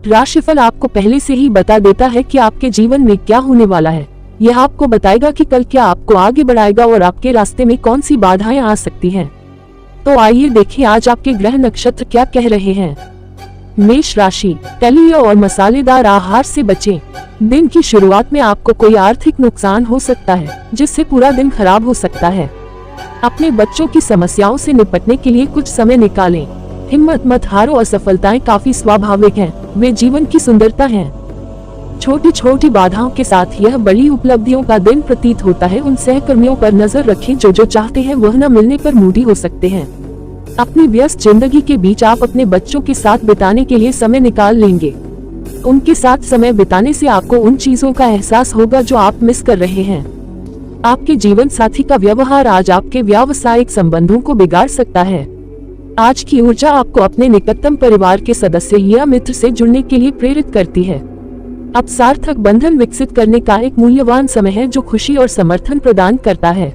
राशिफल आपको पहले से ही बता देता है कि आपके जीवन में क्या होने वाला है। यह आपको बताएगा कि कल क्या आपको आगे बढ़ाएगा और आपके रास्ते में कौन सी बाधाएं आ सकती हैं। तो आइए देखें आज आपके ग्रह नक्षत्र क्या कह रहे हैं। मेष राशि, तली और मसालेदार आहार से बचें। दिन की शुरुआत में आपको कोई आर्थिक नुकसान हो सकता है जिससे पूरा दिन खराब हो सकता है। अपने बच्चों की समस्याओं से निपटने के लिए कुछ समय निकालें। हिम्मत मत हारो, असफलताएं काफी स्वाभाविक हैं, वे जीवन की सुंदरता हैं। छोटी छोटी बाधाओं के साथ यह बड़ी उपलब्धियों का दिन प्रतीत होता है। उन सहकर्मियों पर नजर रखें जो चाहते हैं वह न मिलने पर मूडी हो सकते हैं। अपनी व्यस्त जिंदगी के बीच आप अपने बच्चों के साथ बिताने के लिए समय निकाल लेंगे। उनके साथ समय बिताने से आपको उन चीजों का एहसास होगा जो आप मिस कर रहे हैं। आपके जीवन साथी का व्यवहार आज आपके व्यावसायिक संबंधों को बिगाड़ सकता है। आज की ऊर्जा आपको अपने निकटतम परिवार के सदस्य या मित्र से जुड़ने के लिए प्रेरित करती है। अब सार्थक बंधन विकसित करने का एक मूल्यवान समय है जो खुशी और समर्थन प्रदान करता है।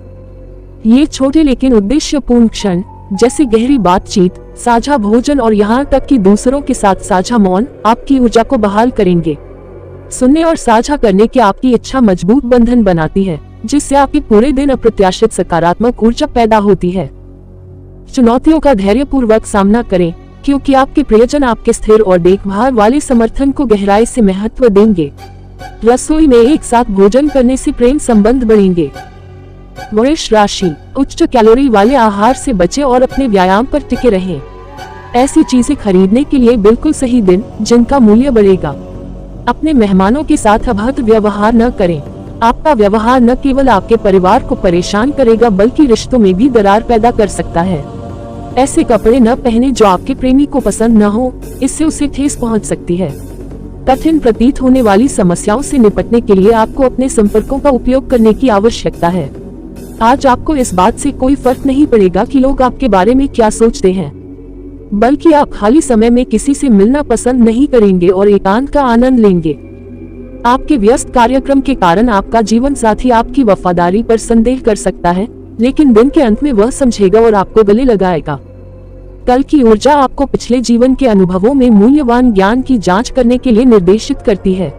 ये छोटे लेकिन उद्देश्यपूर्ण क्षण जैसे गहरी बातचीत, साझा भोजन और यहाँ तक कि दूसरों के साथ साझा मौन आपकी ऊर्जा को बहाल करेंगे। सुनने और साझा करने की आपकी इच्छा मजबूत बंधन बनाती है जिससे आपके पूरे दिन अप्रत्याशित सकारात्मक ऊर्जा पैदा होती है। चुनौतियों का धैर्यपूर्वक सामना करें क्योंकि आपके प्रियजन आपके स्थिर और देखभाल वाले समर्थन को गहराई से महत्व देंगे। रसोई में एक साथ भोजन करने से प्रेम संबंध बढ़ेंगे। वृष राशि, उच्च कैलोरी वाले आहार से बचें और अपने व्यायाम पर टिके रहें। ऐसी चीजें खरीदने के लिए बिल्कुल सही दिन जिनका मूल्य बढ़ेगा। अपने मेहमानों के साथ अभद्र व्यवहार न करें। आपका व्यवहार न केवल आपके परिवार को परेशान करेगा बल्कि रिश्तों में भी दरार पैदा कर सकता है। ऐसे कपड़े न पहने जो आपके प्रेमी को पसंद न हो, इससे उसे ठेस पहुंच सकती है। कठिन प्रतीत होने वाली समस्याओं से निपटने के लिए आपको अपने संपर्कों का उपयोग करने की आवश्यकता है। आज आपको इस बात से कोई फर्क नहीं पड़ेगा कि लोग आपके बारे में क्या सोचते हैं, बल्कि आप खाली समय में किसी से मिलना पसंद नहीं करेंगे और एकांत का आनंद लेंगे। आपके व्यस्त कार्यक्रम के कारण आपका जीवन साथी आपकी वफादारी पर संदेह कर सकता है, लेकिन दिन के अंत में वह समझेगा और आपको गले लगाएगा। कल की ऊर्जा आपको पिछले जीवन के अनुभवों में मूल्यवान ज्ञान की जांच करने के लिए निर्देशित करती है।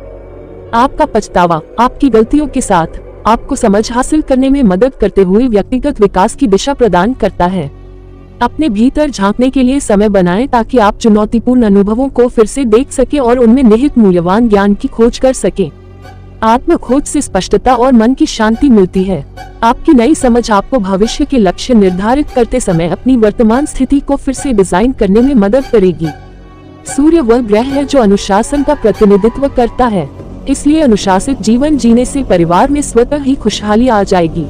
आपका पछतावा आपकी गलतियों के साथ आपको समझ हासिल करने में मदद करते हुए व्यक्तिगत विकास की दिशा प्रदान करता है। अपने भीतर झांकने के लिए समय बनाएं ताकि आप चुनौतीपूर्ण अनुभवों को फिर से देख सकें और उनमें निहित मूल्यवान ज्ञान की खोज कर सकें। आत्म खोज से स्पष्टता और मन की शांति मिलती है। आपकी नई समझ आपको भविष्य के लक्ष्य निर्धारित करते समय अपनी वर्तमान स्थिति को फिर से डिजाइन करने में मदद करेगी। सूर्य वह ग्रह है जो अनुशासन का प्रतिनिधित्व करता है, इसलिए अनुशासित जीवन जीने से परिवार में स्वतः ही खुशहाली आ जाएगी।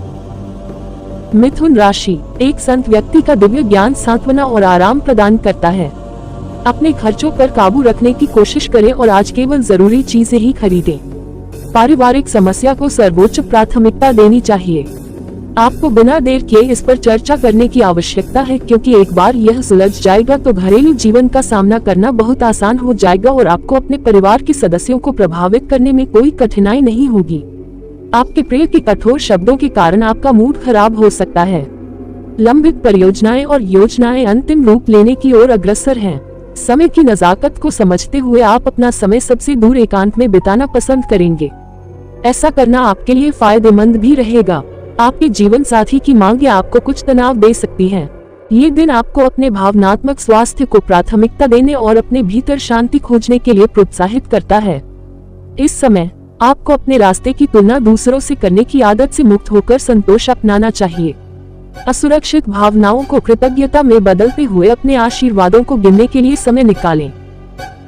मिथुन राशि, एक संत व्यक्ति का दिव्य ज्ञान सांत्वना और आराम प्रदान करता है। अपने खर्चों पर काबू रखने की कोशिश करें और आज केवल जरूरी चीजें ही खरीदें। पारिवारिक समस्या को सर्वोच्च प्राथमिकता देनी चाहिए। आपको बिना देर किए इस पर चर्चा करने की आवश्यकता है क्योंकि एक बार यह सुलझ जाएगा तो घरेलू जीवन का सामना करना बहुत आसान हो जाएगा और आपको अपने परिवार के सदस्यों को प्रभावित करने में कोई कठिनाई नहीं होगी। आपके प्रिय के कठोर शब्दों के कारण आपका मूड खराब हो सकता है। लंबित परियोजनाएं और योजनाएं अंतिम रूप लेने की ओर अग्रसर हैं। समय की नजाकत को समझते हुए आप अपना समय सबसे दूर एकांत में बिताना पसंद करेंगे। ऐसा करना आपके लिए फायदेमंद भी रहेगा। आपके जीवन साथी की मांगें आपको कुछ तनाव दे सकती हैं। ये दिन आपको अपने भावनात्मक स्वास्थ्य को प्राथमिकता देने और अपने भीतर शांति खोजने के लिए प्रोत्साहित करता है। इस समय आपको अपने रास्ते की तुलना दूसरों से करने की आदत से मुक्त होकर संतोष अपनाना चाहिए। असुरक्षित भावनाओं को कृतज्ञता में बदलते हुए अपने आशीर्वादों को गिनने के लिए समय निकालें।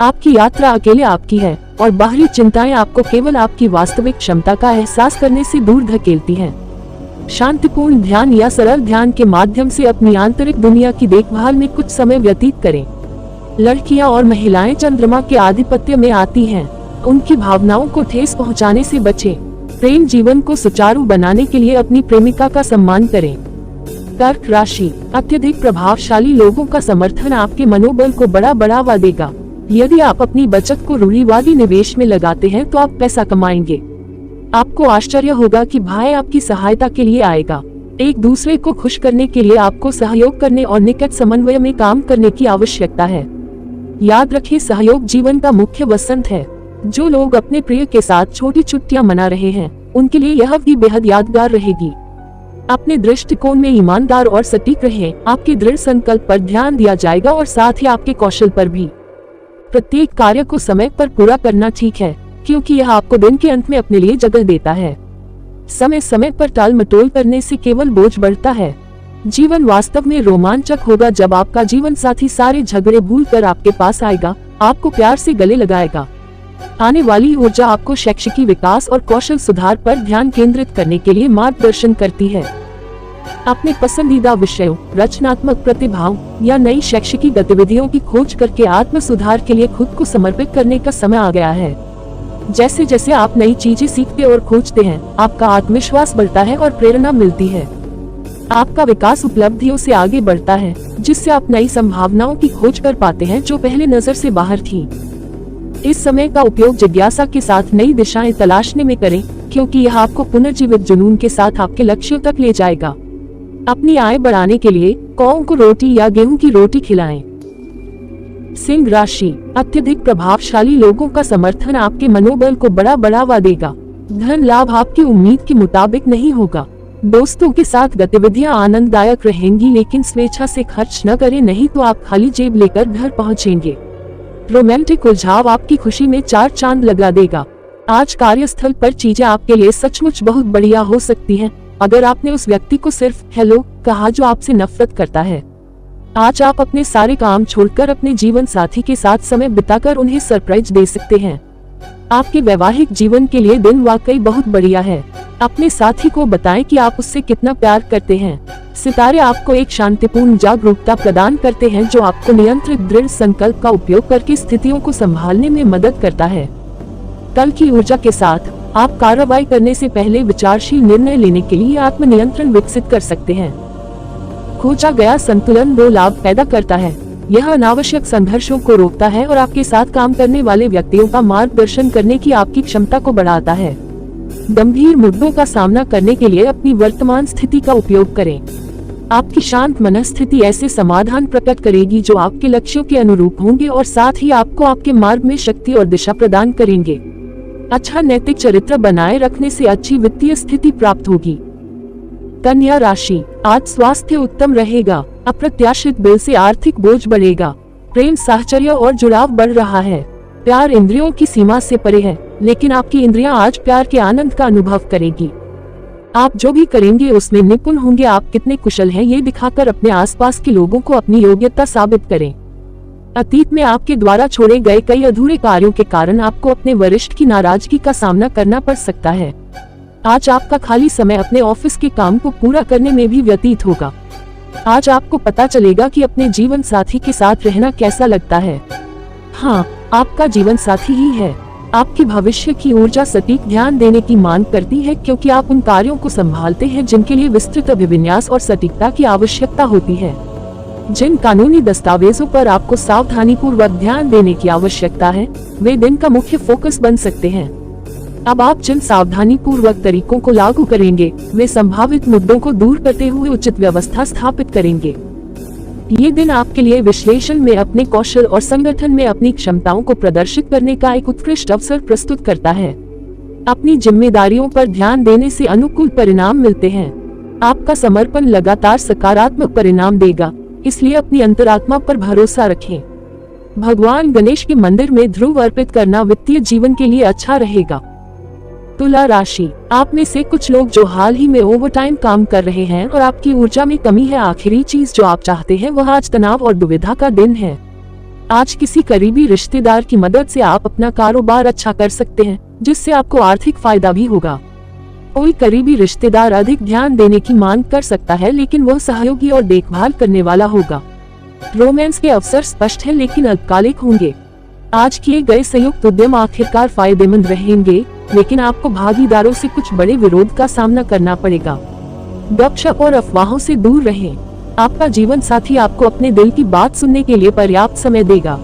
आपकी यात्रा अकेले आपकी है और बाहरी चिंताएं आपको केवल आपकी वास्तविक क्षमता का एहसास करने से दूर धकेलती हैं। शांतिपूर्ण ध्यान या सरल ध्यान के माध्यम से अपनी आंतरिक दुनिया की देखभाल में कुछ समय व्यतीत करें। लड़कियां और महिलाएं चंद्रमा के आधिपत्य में आती हैं, उनकी भावनाओं को ठेस पहुंचाने से बचें। प्रेम जीवन को सुचारू बनाने के लिए अपनी प्रेमिका का सम्मान करें। कर्क राशि, अत्यधिक प्रभावशाली लोगों का समर्थन आपके मनोबल को बड़ा बढ़ावा देगा। यदि आप अपनी बचत को रूढ़िवादी निवेश में लगाते हैं तो आप पैसा कमाएंगे। आपको आश्चर्य होगा कि भाई आपकी सहायता के लिए आएगा। एक दूसरे को खुश करने के लिए आपको सहयोग करने और निकट समन्वय में काम करने की आवश्यकता है। याद रखें, सहयोग जीवन का मुख्य वसंत है। जो लोग अपने प्रिय के साथ छोटी छुट्टियां मना रहे हैं, उनके लिए यह भी बेहद यादगार रहेगी। अपने दृष्टिकोण में ईमानदार और सटीक रहें। आपके दृढ़ संकल्प पर ध्यान दिया जाएगा और साथ ही आपके कौशल पर भी। प्रत्येक कार्य को समय पर पूरा करना ठीक है, क्योंकि यह आपको दिन के अंत में अपने लिए जगह देता है। समय समय पर टाल मटोल करने से केवल बोझ बढ़ता है। जीवन वास्तव में रोमांचक होगा जब आपका जीवन साथी सारे झगड़े भूलकर आपके पास आएगा, आपको प्यार से गले लगाएगा। आने वाली ऊर्जा आपको शैक्षिकी विकास और कौशल सुधार पर ध्यान केंद्रित करने के लिए मार्गदर्शन करती है। अपने पसंदीदा विषयों, रचनात्मक प्रतिभाओं या नई शैक्षिकी गतिविधियों की खोज करके आत्म सुधार के लिए खुद को समर्पित करने का समय आ गया है। जैसे जैसे आप नई चीजें सीखते और खोजते हैं, आपका आत्मविश्वास बढ़ता है और प्रेरणा मिलती है। आपका विकास उपलब्धियों से आगे बढ़ता है, जिससे आप नई संभावनाओं की खोज कर पाते हैं जो पहले नजर से बाहर थी। इस समय का उपयोग जिज्ञासा के साथ नई दिशाएं तलाशने में करें, क्योंकि यह आपको पुनर्जीवित जुनून के साथ आपके लक्ष्यों तक ले जाएगा। अपनी आय बढ़ाने के लिए कौओं को रोटी या गेहूं की रोटी खिलाएं। सिंह राशि, अत्यधिक प्रभावशाली लोगों का समर्थन आपके मनोबल को बड़ा बढ़ावा देगा। धन लाभ आपकी उम्मीद के मुताबिक नहीं होगा। दोस्तों के साथ गतिविधियां आनंददायक रहेंगी, लेकिन स्वेच्छा से खर्च न करें, नहीं तो आप खाली जेब लेकर घर पहुंचेंगे। रोमांटिक उलझाव आपकी खुशी में 4 चांद लगा देगा। आज कार्यस्थल पर चीजें आपके लिए सचमुच बहुत बढ़िया हो सकती हैं, अगर आपने उस व्यक्ति को सिर्फ हेलो कहा जो आपसे नफरत करता है। आज आप अपने सारे काम छोड़कर अपने जीवन साथी के साथ समय बिताकर उन्हें सरप्राइज दे सकते हैं। आपके वैवाहिक जीवन के लिए दिन वाकई बहुत बढ़िया है। अपने साथी को बताएं कि आप उससे कितना प्यार करते हैं। सितारे आपको एक शांतिपूर्ण जागरूकता प्रदान करते हैं जो आपको नियंत्रित दृढ़ संकल्प का उपयोग करके स्थितियों को संभालने में मदद करता है। कल की ऊर्जा के साथ आप कार्रवाई करने से पहले विचारशील निर्णय लेने के लिए आत्मनियंत्रण विकसित कर सकते हैं। खोजा गया संतुलन 2 लाभ पैदा करता है। यह अनावश्यक संघर्षों को रोकता है और आपके साथ काम करने वाले व्यक्तियों का मार्गदर्शन करने की आपकी क्षमता को बढ़ाता है। गंभीर मुद्दों का सामना करने के लिए अपनी वर्तमान स्थिति का उपयोग करें। आपकी शांत मनस्थिति ऐसे समाधान प्रकट करेगी जो आपके लक्ष्यों के अनुरूप होंगे और साथ ही आपको आपके मार्ग में शक्ति और दिशा प्रदान करेंगे। अच्छा नैतिक चरित्र बनाए रखने से अच्छी वित्तीय स्थिति प्राप्त होगी। कन्या राशि, आज स्वास्थ्य उत्तम रहेगा। अप्रत्याशित बिल से आर्थिक बोझ बढ़ेगा। प्रेम साहचर्य और जुड़ाव बढ़ रहा है। प्यार इंद्रियों की सीमा से परे है, लेकिन आपकी इंद्रियां आज प्यार के आनंद का अनुभव करेगी। आप जो भी करेंगे उसमें निपुण होंगे। आप कितने कुशल हैं ये दिखाकर अपने आसपास के लोगों को अपनी योग्यता साबित करें। अतीत में आपके द्वारा छोड़े गए कई अधूरे कार्यों के कारण आपको अपने वरिष्ठ की नाराजगी का सामना करना पड़ सकता है। आज आपका खाली समय अपने ऑफिस के काम को पूरा करने में भी व्यतीत होगा। आज आपको पता चलेगा कि अपने जीवन साथी के साथ रहना कैसा लगता है। हाँ, आपका जीवन साथी ही है। आपके भविष्य की ऊर्जा सटीक ध्यान देने की मांग करती है, क्योंकि आप उन कार्यों को संभालते हैं जिनके लिए विस्तृत अभिविन्यास और सटीकता की आवश्यकता होती है। जिन कानूनी दस्तावेजों पर आपको सावधानीपूर्वक ध्यान देने की आवश्यकता है, वे दिन का मुख्य फोकस बन सकते हैं। अब आप जिन सावधानीपूर्वक तरीकों को लागू करेंगे, वे संभावित मुद्दों को दूर करते हुए उचित व्यवस्था स्थापित करेंगे। ये दिन आपके लिए विश्लेषण में अपने कौशल और संगठन में अपनी क्षमताओं को प्रदर्शित करने का एक उत्कृष्ट अवसर प्रस्तुत करता है। अपनी जिम्मेदारियों पर ध्यान देने से अनुकूल परिणाम मिलते हैं। आपका समर्पण लगातार सकारात्मक परिणाम देगा, इसलिए अपनी अंतरात्मा पर भरोसा रखें। भगवान गणेश के मंदिर में ध्रुव अर्पित करना वित्तीय जीवन के लिए अच्छा रहेगा। तुला राशि, आप में से कुछ लोग जो हाल ही में ओवरटाइम काम कर रहे हैं और आपकी ऊर्जा में कमी है, आखिरी चीज जो आप चाहते हैं वह आज तनाव और दुविधा का दिन है। आज किसी करीबी रिश्तेदार की मदद से आप अपना कारोबार अच्छा कर सकते हैं, जिससे आपको आर्थिक फायदा भी होगा। कोई करीबी रिश्तेदार अधिक ध्यान देने की मांग कर सकता है, लेकिन वह सहयोगी और देखभाल करने वाला होगा। रोमांस के अवसर स्पष्ट है, लेकिन अल्पकालिक होंगे। आज किए गए संयुक्त उद्यम आखिरकार फायदेमंद रहेंगे, लेकिन आपको भागीदारों से कुछ बड़े विरोध का सामना करना पड़ेगा। गपशप और अफवाहों से दूर रहें। आपका जीवन साथी आपको अपने दिल की बात सुनने के लिए पर्याप्त समय देगा।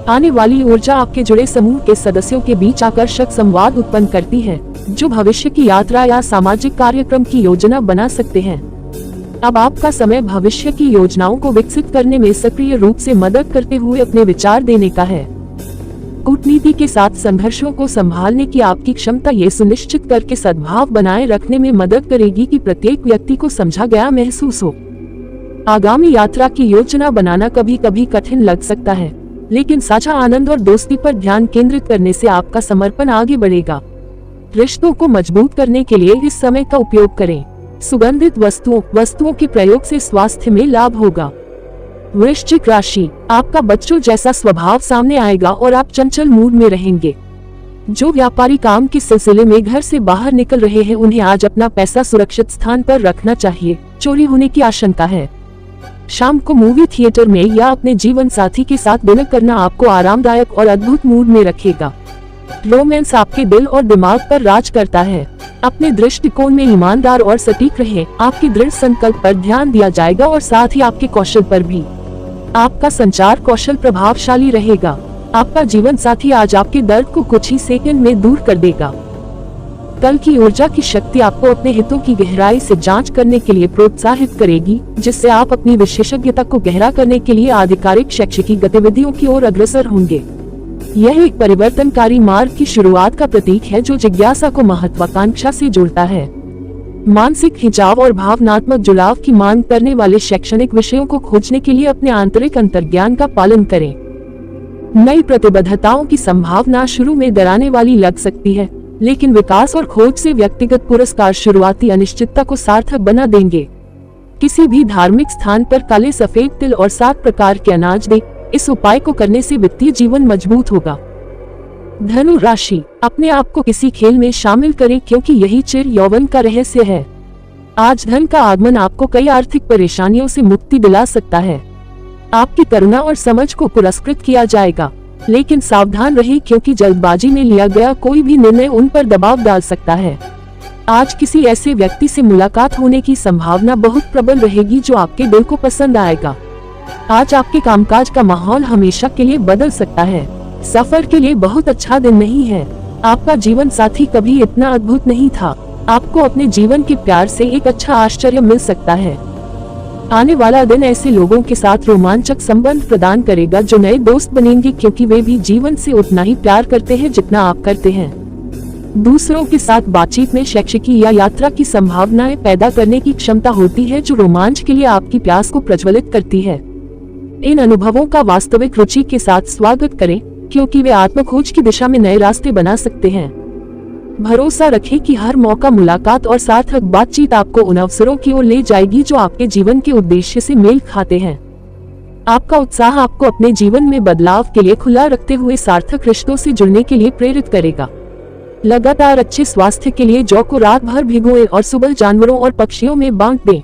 आने वाली ऊर्जा आपके जुड़े समूह के सदस्यों के बीच आकर्षक संवाद उत्पन्न करती है, जो भविष्य की यात्रा या सामाजिक कार्यक्रम की योजना बना सकते हैं। अब आपका समय भविष्य की योजनाओं को विकसित करने में सक्रिय रूप से मदद करते हुए अपने विचार देने का है। कूटनीति के साथ संघर्षों को संभालने की आपकी क्षमता ये सुनिश्चित करके सद्भाव बनाए रखने में मदद करेगी कि प्रत्येक व्यक्ति को समझा गया महसूस हो। आगामी यात्रा की योजना बनाना कभी कभी कठिन लग सकता है, लेकिन साझा आनंद और दोस्ती पर ध्यान केंद्रित करने से आपका समर्पण आगे बढ़ेगा। रिश्तों को मजबूत करने के लिए इस समय का उपयोग करें। सुगंधित वस्तुओं के प्रयोग से स्वास्थ्य में लाभ होगा। वृश्चिक राशि, आपका बच्चों जैसा स्वभाव सामने आएगा और आप चंचल मूड में रहेंगे। जो व्यापारी काम के सिलसिले में घर से बाहर निकल रहे हैं उन्हें आज अपना पैसा सुरक्षित स्थान पर रखना चाहिए, चोरी होने की आशंका है। शाम को मूवी थिएटर में या अपने जीवन साथी के साथ डिनर करना आपको आरामदायक और अद्भुत मूड में रखेगा। रोमांस आपके दिल और दिमाग पर राज करता है। अपने दृष्टिकोण में ईमानदार और सटीक रहें। आपके दृढ़ संकल्प पर ध्यान दिया जाएगा और साथ ही आपके कौशल पर भी। आपका संचार कौशल प्रभावशाली रहेगा। आपका जीवन साथी आज आपके दर्द को कुछ ही सेकंड में दूर कर देगा। कल की ऊर्जा की शक्ति आपको अपने हितों की गहराई से जांच करने के लिए प्रोत्साहित करेगी, जिससे आप अपनी विशेषज्ञता को गहरा करने के लिए आधिकारिक शैक्षिक गतिविधियों की ओर अग्रसर होंगे। यह एक परिवर्तनकारी मार्ग की शुरुआत का प्रतीक है जो जिज्ञासा को महत्वाकांक्षा से जोड़ता है। मानसिक खिंचाव और भावनात्मक जुड़ाव की मांग करने वाले शैक्षणिक विषयों को खोजने के लिए अपने आंतरिक अंतर्ज्ञान का पालन करें। नई प्रतिबद्धताओं की संभावना शुरू में डराने वाली लग सकती है, लेकिन विकास और खोज से व्यक्तिगत पुरस्कार शुरुआती अनिश्चितता को सार्थक बना देंगे। किसी भी धार्मिक स्थान पर काले सफेद तिल और 7 प्रकार के अनाज दें। इस उपाय को करने से वित्तीय जीवन मजबूत होगा। धनु राशि, अपने आप को किसी खेल में शामिल करें क्योंकि यही चिर यौवन का रहस्य है। आज धन का आगमन आपको कई आर्थिक परेशानियों से मुक्ति दिला सकता है। आपकी करुणा और समझ को पुरस्कृत किया जाएगा, लेकिन सावधान रहें क्योंकि जल्दबाजी में लिया गया कोई भी निर्णय उन पर दबाव डाल सकता है। आज किसी ऐसे व्यक्ति से मुलाकात होने की संभावना बहुत प्रबल रहेगी जो आपके दिल को पसंद आएगा। आज आपके कामकाज का माहौल हमेशा के लिए बदल सकता है। सफर के लिए बहुत अच्छा दिन नहीं है। आपका जीवन साथी कभी इतना अद्भुत नहीं था। आपको अपने जीवन के प्यार से एक अच्छा आश्चर्य मिल सकता है। आने वाला दिन ऐसे लोगों के साथ रोमांचक संबंध प्रदान करेगा जो नए दोस्त बनेंगे क्योंकि वे भी जीवन से उतना ही प्यार करते हैं जितना आप करते हैं। दूसरों के साथ बातचीत में शैक्षिकी या यात्रा की संभावनाएं पैदा करने की क्षमता होती है जो रोमांच के लिए आपकी प्यास को प्रज्वलित करती है। इन अनुभवों का वास्तविक रुचि के साथ स्वागत करें क्योंकि वे आत्मखोज की दिशा में नए रास्ते बना सकते हैं। भरोसा रखें कि हर मौका, मुलाकात और सार्थक बातचीत आपको उन अवसरों की ओर ले जाएगी जो आपके जीवन के उद्देश्य से मेल खाते हैं। आपका उत्साह आपको अपने जीवन में बदलाव के लिए खुला रखते हुए सार्थक रिश्तों से जुड़ने के लिए प्रेरित करेगा। लगातार अच्छे स्वास्थ्य के लिए जौ को रात भर भिगोएं और सुबह जानवरों और पक्षियों में बांट दें।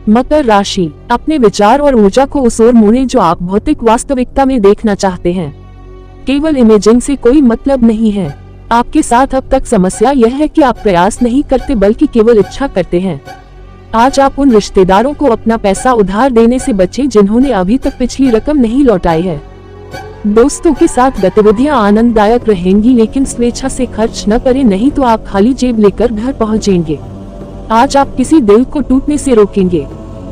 मकर राशि, अपने विचार और ऊर्जा को उस ओर मोड़ें जो आप भौतिक वास्तविकता में देखना चाहते हैं। केवल इमेजिंग से कोई मतलब नहीं है। आपके साथ अब तक समस्या यह है कि आप प्रयास नहीं करते बल्कि केवल इच्छा करते हैं। आज आप उन रिश्तेदारों को अपना पैसा उधार देने से बचें जिन्होंने अभी तक पिछली रकम नहीं लौटाई है। दोस्तों के साथ गतिविधियां आनंददायक रहेंगी, लेकिन स्वेच्छा से खर्च न करें, नहीं तो आप खाली जेब लेकर घर पहुंचेंगे। आज आप किसी दिल को टूटने से रोकेंगे।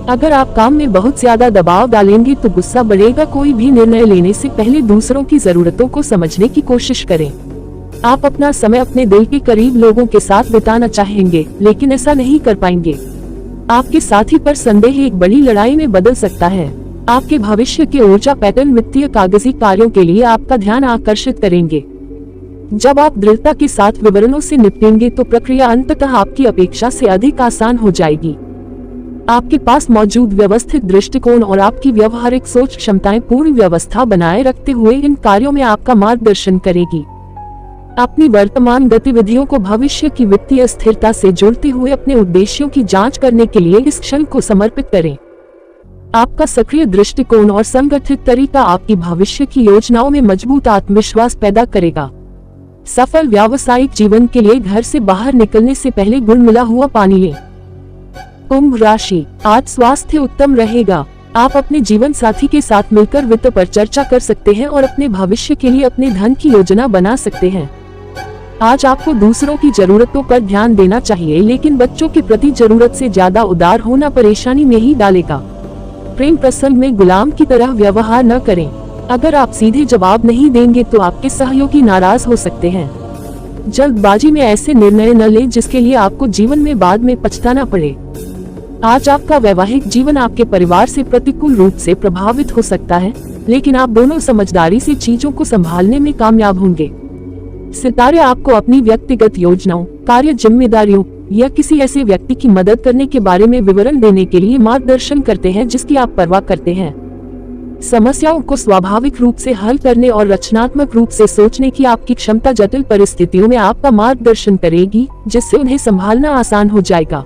अगर आप काम में बहुत ज्यादा दबाव डालेंगे तो गुस्सा बढ़ेगा। कोई भी निर्णय लेने से पहले दूसरों की जरूरतों को समझने की कोशिश करें। आप अपना समय अपने दिल के करीब लोगों के साथ बिताना चाहेंगे, लेकिन ऐसा नहीं कर पाएंगे। आपके साथी पर संदेह एक बड़ी लड़ाई में बदल सकता है। आपके भविष्य के ऊर्जा पैटर्न वित्तीय कागजी कार्यों के लिए आपका ध्यान आकर्षित करेंगे। जब आप दृढ़ता के साथ विवरणों से निपटेंगे तो प्रक्रिया अंततः आपकी अपेक्षा से अधिक आसान हो जाएगी। आपके पास मौजूद व्यवस्थित दृष्टिकोण और आपकी व्यवहारिक सोच क्षमताएं पूर्ण व्यवस्था बनाए रखते हुए इन कार्यों में आपका मार्गदर्शन करेगी। अपनी वर्तमान गतिविधियों को भविष्य की वित्तीय स्थिरता से जोड़ते हुए अपने उद्देश्यों की जांच करने के लिए इस क्षण को समर्पित करें। आपका सक्रिय दृष्टिकोण और संगठित तरीका आपकी भविष्य की योजनाओं में मजबूत आत्मविश्वास पैदा करेगा। सफल व्यावसायिक जीवन के लिए घर से बाहर निकलने से पहले गुनगुना हुआ पानी लें। कुंभ राशि, आज स्वास्थ्य उत्तम रहेगा। आप अपने जीवन साथी के साथ मिलकर वित्त पर चर्चा कर सकते हैं और अपने भविष्य के लिए अपने धन की योजना बना सकते हैं। आज आपको दूसरों की जरूरतों पर ध्यान देना चाहिए, लेकिन बच्चों के प्रति जरूरत से ज्यादा उदार होना परेशानी में ही डालेगा। प्रेम प्रसंग में गुलाम की तरह व्यवहार न करें। अगर आप सीधे जवाब नहीं देंगे तो आपके सहयोगी नाराज हो सकते हैं। जल्दबाजी में ऐसे निर्णय न लें जिसके लिए आपको जीवन में बाद में पछताना पड़े। आज आपका वैवाहिक जीवन आपके परिवार से प्रतिकूल रूप से प्रभावित हो सकता है, लेकिन आप दोनों समझदारी से चीजों को संभालने में कामयाब होंगे। सितारे आपको अपनी व्यक्तिगत योजनाओं, कार्य जिम्मेदारियों या किसी ऐसे व्यक्ति की मदद करने के बारे में विवरण देने के लिए मार्गदर्शन करते हैं जिसकी आप परवाह करते हैं। समस्याओं को स्वाभाविक रूप से हल करने और रचनात्मक रूप से सोचने की आपकी क्षमता जटिल परिस्थितियों में आपका मार्गदर्शन करेगी, जिससे उन्हें संभालना आसान हो जाएगा।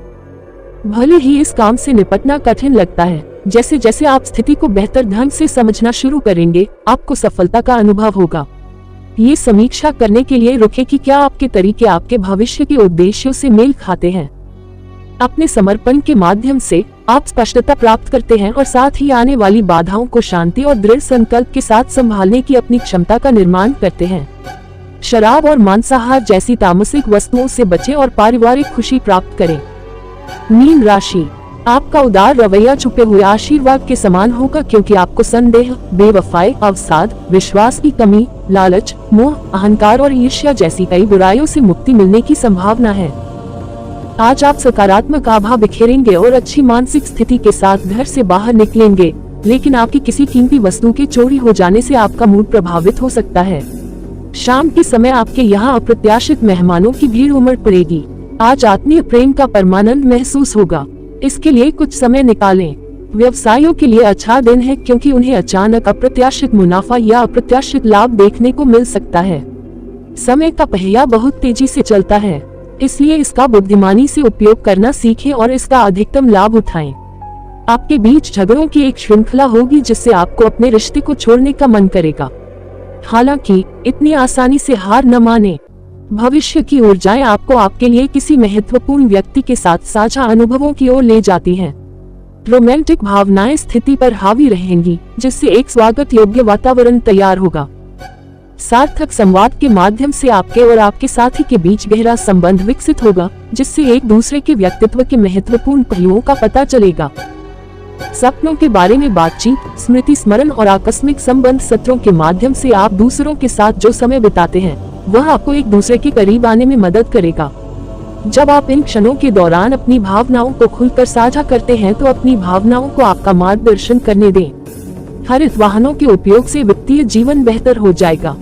भले ही इस काम से निपटना कठिन लगता है, जैसे जैसे आप स्थिति को बेहतर ढंग से समझना शुरू करेंगे, आपको सफलता का अनुभव होगा। ये समीक्षा करने के लिए रुके कि क्या आपके तरीके आपके भविष्य के उद्देश्यों से मेल खाते हैं। अपने समर्पण के माध्यम से आप स्पष्टता प्राप्त करते हैं और साथ ही आने वाली बाधाओं को शांति और दृढ़ संकल्प के साथ संभालने की अपनी क्षमता का निर्माण करते हैं। शराब और मांसाहार जैसी तामसिक वस्तुओं से बचें और पारिवारिक खुशी प्राप्त करें। मीन राशि, आपका उदार रवैया छुपे हुए आशीर्वाद के समान होगा, क्योंकि आपको संदेह, बेवफाई, अवसाद, विश्वास की कमी, लालच, मोह, अहंकार और ईर्ष्या जैसी कई बुराइयों से मुक्ति मिलने की संभावना है। आज आप सकारात्मक आभा बिखेरेंगे और अच्छी मानसिक स्थिति के साथ घर से बाहर निकलेंगे, लेकिन आपकी किसी कीमती वस्तु के चोरी हो जाने से आपका मूड प्रभावित हो सकता है। शाम के समय आपके यहाँ अप्रत्याशित मेहमानों की भीड़ उमड़ पड़ेगी। आज आत्मीय प्रेम का परमानंद महसूस होगा, इसके लिए कुछ समय निकालें। व्यवसायियों के लिए अच्छा दिन है, क्योंकि उन्हें अचानक अप्रत्याशित मुनाफा या अप्रत्याशित लाभ देखने को मिल सकता है। समय का पहिया बहुत तेजी से चलता है, इसलिए इसका बुद्धिमानी से उपयोग करना सीखें और इसका अधिकतम लाभ उठाएं। आपके बीच झगड़ों की एक श्रृंखला होगी, जिससे आपको अपने रिश्ते को छोड़ने का मन करेगा। हालांकि इतनी आसानी से हार न माने। भविष्य की ऊर्जाएं आपको आपके लिए किसी महत्वपूर्ण व्यक्ति के साथ साझा अनुभवों की ओर ले जाती हैं। रोमांटिक भावनाएं स्थिति पर हावी रहेंगी, जिससे एक स्वागत योग्य वातावरण तैयार होगा। सार्थक संवाद के माध्यम से आपके और आपके साथी के बीच गहरा संबंध विकसित होगा, जिससे एक दूसरे के व्यक्तित्व के महत्वपूर्ण पहलुओं का पता चलेगा। सपनों के बारे में बातचीत, स्मृति स्मरण और आकस्मिक संबंध सत्रों के माध्यम से आप दूसरों के साथ जो समय बिताते हैं वह आपको एक दूसरे के करीब आने में मदद करेगा। जब आप इन क्षणों के दौरान अपनी भावनाओं को खुलकर साझा करते हैं तो अपनी भावनाओं को आपका मार्गदर्शन करने दें। हरित वाहनों के उपयोग से वित्तीय जीवन बेहतर हो जाएगा।